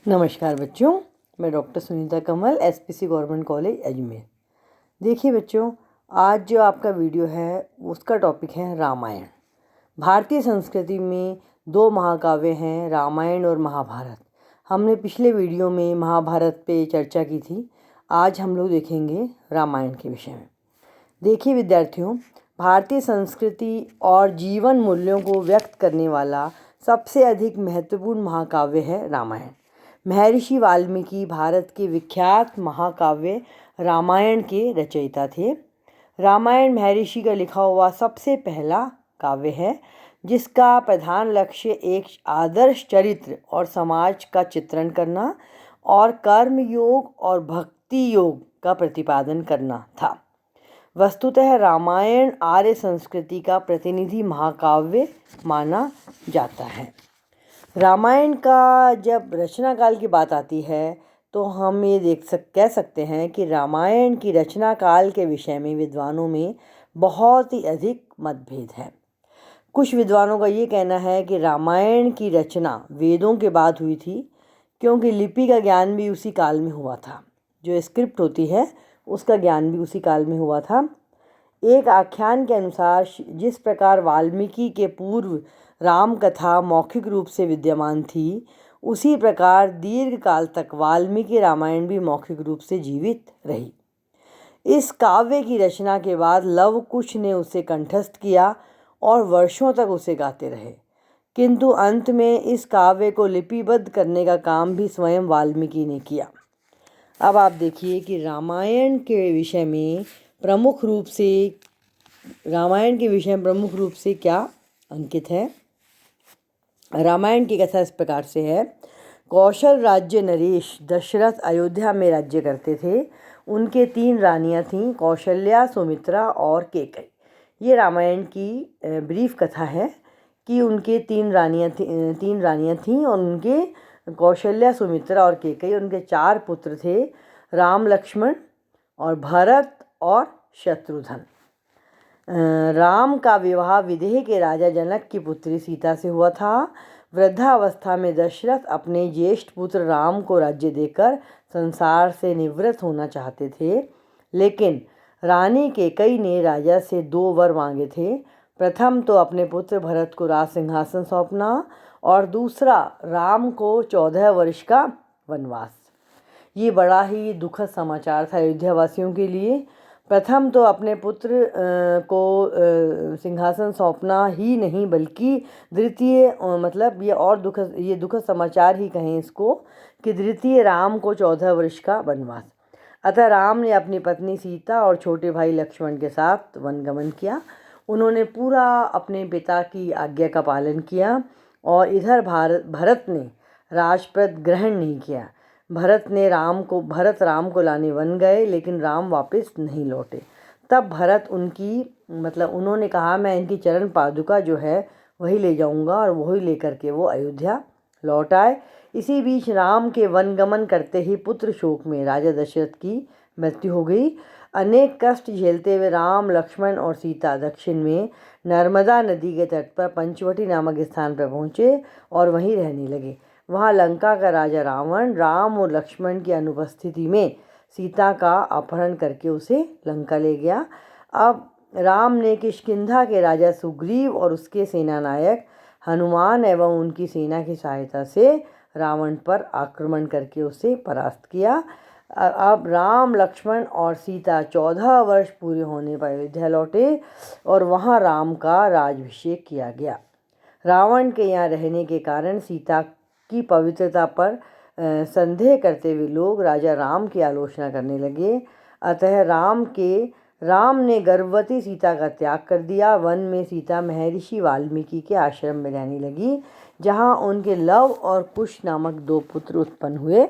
नमस्कार बच्चों, मैं डॉक्टर सुनीता कमल एसपीसी गवर्नमेंट कॉलेज अजमेर। देखिए बच्चों, आज जो आपका वीडियो है उसका टॉपिक है रामायण। भारतीय संस्कृति में दो महाकाव्य हैं, रामायण और महाभारत। हमने पिछले वीडियो में महाभारत पे चर्चा की थी। आज हम लोग देखेंगे रामायण के विषय में। देखिए विद्यार्थियों, भारतीय संस्कृति और जीवन मूल्यों को व्यक्त करने वाला सबसे अधिक महत्वपूर्ण महाकाव्य है रामायण। महर्षि वाल्मीकि भारत के विख्यात महाकाव्य रामायण के रचयिता थे। रामायण महर्षि का लिखा हुआ सबसे पहला काव्य है, जिसका प्रधान लक्ष्य एक आदर्श चरित्र और समाज का चित्रण करना और कर्म योग और भक्ति योग का प्रतिपादन करना था। वस्तुतः रामायण आर्य संस्कृति का प्रतिनिधि महाकाव्य माना जाता है। रामायण का जब रचना काल की बात आती है तो हम ये कह सकते हैं कि रामायण की रचना काल के विषय में विद्वानों में बहुत ही अधिक मतभेद है। कुछ विद्वानों का ये कहना है कि रामायण की रचना वेदों के बाद हुई थी, क्योंकि लिपि का ज्ञान भी उसी काल में हुआ था। जो स्क्रिप्ट होती है उसका ज्ञान भी उसी काल में हुआ था। एक आख्यान के अनुसार जिस प्रकार वाल्मीकि के पूर्व राम कथा मौखिक रूप से विद्यमान थी, उसी प्रकार दीर्घ काल तक वाल्मीकि रामायण भी मौखिक रूप से जीवित रही। इस काव्य की रचना के बाद लव कुश ने उसे कंठस्थ किया और वर्षों तक उसे गाते रहे, किंतु अंत में इस काव्य को लिपिबद्ध करने का काम भी स्वयं वाल्मीकि ने किया। अब आप देखिए कि रामायण के विषय में प्रमुख रूप से क्या अंकित है। रामायण की कथा इस प्रकार से है। कौशल राज्य नरेश दशरथ अयोध्या में राज्य करते थे। उनके 3 रानियां थीं, कौशल्या, सुमित्रा और कैकई। ये रामायण की ब्रीफ कथा है कि उनके 3 रानियां थीं और उनके कौशल्या, सुमित्रा और कैकई। उनके 4 पुत्र थे, राम, लक्ष्मण और भरत और शत्रुघ्न। राम का विवाह विदेह के राजा जनक की पुत्री सीता से हुआ था। वृद्धावस्था में दशरथ अपने ज्येष्ठ पुत्र राम को राज्य देकर संसार से निवृत्त होना चाहते थे, लेकिन रानी कैकई ने राजा से 2 वर मांगे थे। प्रथम तो अपने पुत्र भरत को राज सिंहासन सौंपना और दूसरा राम को 14 वर्ष का वनवास। ये बड़ा ही दुखद समाचार था अयोध्या वासियों के लिए। प्रथम तो अपने पुत्र को सिंहासन सौंपना ही नहीं, बल्कि द्वितीय मतलब ये दुखद समाचार ही कहें इसको कि द्वितीय राम को 14 वर्ष का वनवास। अतः राम ने अपनी पत्नी सीता और छोटे भाई लक्ष्मण के साथ वनगमन किया। उन्होंने पूरा अपने पिता की आज्ञा का पालन किया और इधर भरत ने राजपद ग्रहण नहीं किया। भरत राम को लाने वन गए, लेकिन राम वापस नहीं लौटे। तब भरत उन्होंने कहा, मैं इनकी चरण पादुका जो है वही ले जाऊंगा, और वही लेकर के वो अयोध्या लौट आए। इसी बीच राम के वनगमन करते ही पुत्र शोक में राजा दशरथ की मृत्यु हो गई। अनेक कष्ट झेलते हुए राम, लक्ष्मण और सीता दक्षिण में नर्मदा नदी के तट पर पंचवटी नामक स्थान पर पहुँचे और वहीं रहने लगे। वहाँ लंका का राजा रावण राम और लक्ष्मण की अनुपस्थिति में सीता का अपहरण करके उसे लंका ले गया। अब राम ने किष्किंधा के राजा सुग्रीव और उसके सेनानायक हनुमान एवं उनकी सेना की सहायता से रावण पर आक्रमण करके उसे परास्त किया। अब राम, लक्ष्मण और सीता 14 वर्ष पूरे होने पर अयोध्या लौटे और वहाँ राम का राज्याभिषेक किया गया। रावण के यहाँ रहने के कारण सीता की पवित्रता पर संदेह करते हुए लोग राजा राम की आलोचना करने लगे। अतः राम ने गर्भवती सीता का त्याग कर दिया। वन में सीता महर्षि वाल्मीकि के आश्रम में रहने लगी, जहाँ उनके लव और कुश नामक 2 पुत्र उत्पन्न हुए।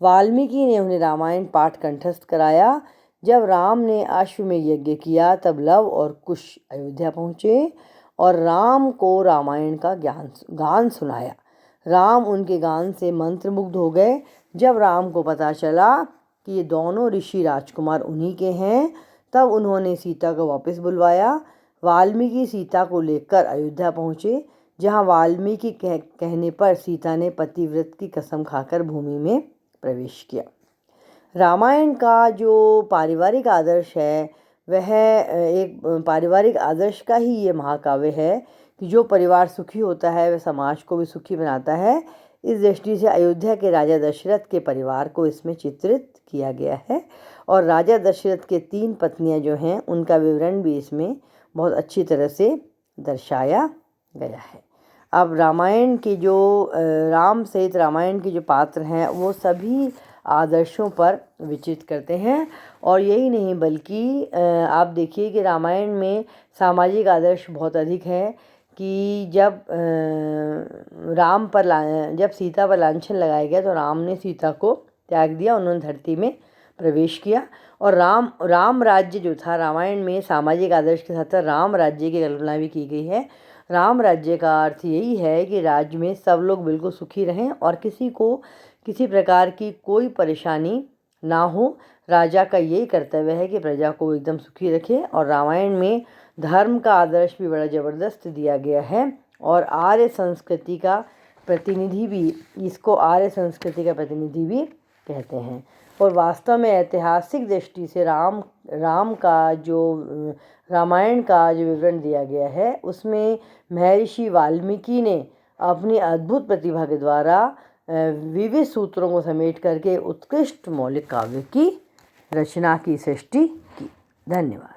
वाल्मीकि ने उन्हें रामायण पाठ कंठस्थ कराया। जब राम ने अश्वमेध यज्ञ किया, तब लव और कुश अयोध्या पहुँचे और राम को रामायण का गान सुनाया। राम उनके गान से मंत्रमुग्ध हो गए। जब राम को पता चला कि ये दोनों ऋषि राजकुमार उन्हीं के हैं, तब उन्होंने सीता को वापस बुलवाया। वाल्मीकि सीता को लेकर अयोध्या पहुँचे, जहाँ वाल्मीकि कहने पर सीता ने पतिव्रत की कसम खाकर भूमि में प्रवेश किया। रामायण का जो पारिवारिक आदर्श है वह एक पारिवारिक आदर्श का ही ये महाकाव्य है कि जो परिवार सुखी होता है वह समाज को भी सुखी बनाता है। इस दृष्टि से अयोध्या के राजा दशरथ के परिवार को इसमें चित्रित किया गया है और राजा दशरथ के 3 पत्नियां जो हैं उनका विवरण भी इसमें बहुत अच्छी तरह से दर्शाया गया है। अब रामायण की जो राम सहित रामायण के जो पात्र हैं वो सभी आदर्शों पर विचित करते हैं और यही नहीं बल्कि आप देखिए कि रामायण में सामाजिक आदर्श बहुत अधिक है कि जब जब सीता पर लांछन लगाया गया तो राम ने सीता को त्याग दिया, उन्होंने धरती में प्रवेश किया और राम राज्य जो था रामायण में सामाजिक आदर्श के साथ राम राज्य की कल्पना भी की गई है। राम राज्य का अर्थ यही है कि राज्य में सब लोग बिल्कुल सुखी रहें और किसी को किसी प्रकार की कोई परेशानी ना हो। राजा का यही कर्तव्य है कि प्रजा को एकदम सुखी रखे और रामायण में धर्म का आदर्श भी बड़ा ज़बरदस्त दिया गया है और आर्य संस्कृति का प्रतिनिधि भी, इसको आर्य संस्कृति का प्रतिनिधि भी कहते हैं। और वास्तव में ऐतिहासिक दृष्टि से राम का जो रामायण का जो विवरण दिया गया है उसमें महर्षि वाल्मीकि ने अपनी अद्भुत प्रतिभा के द्वारा विविध सूत्रों को समेट करके उत्कृष्ट मौलिक काव्य की रचना की, सृष्टि की। धन्यवाद।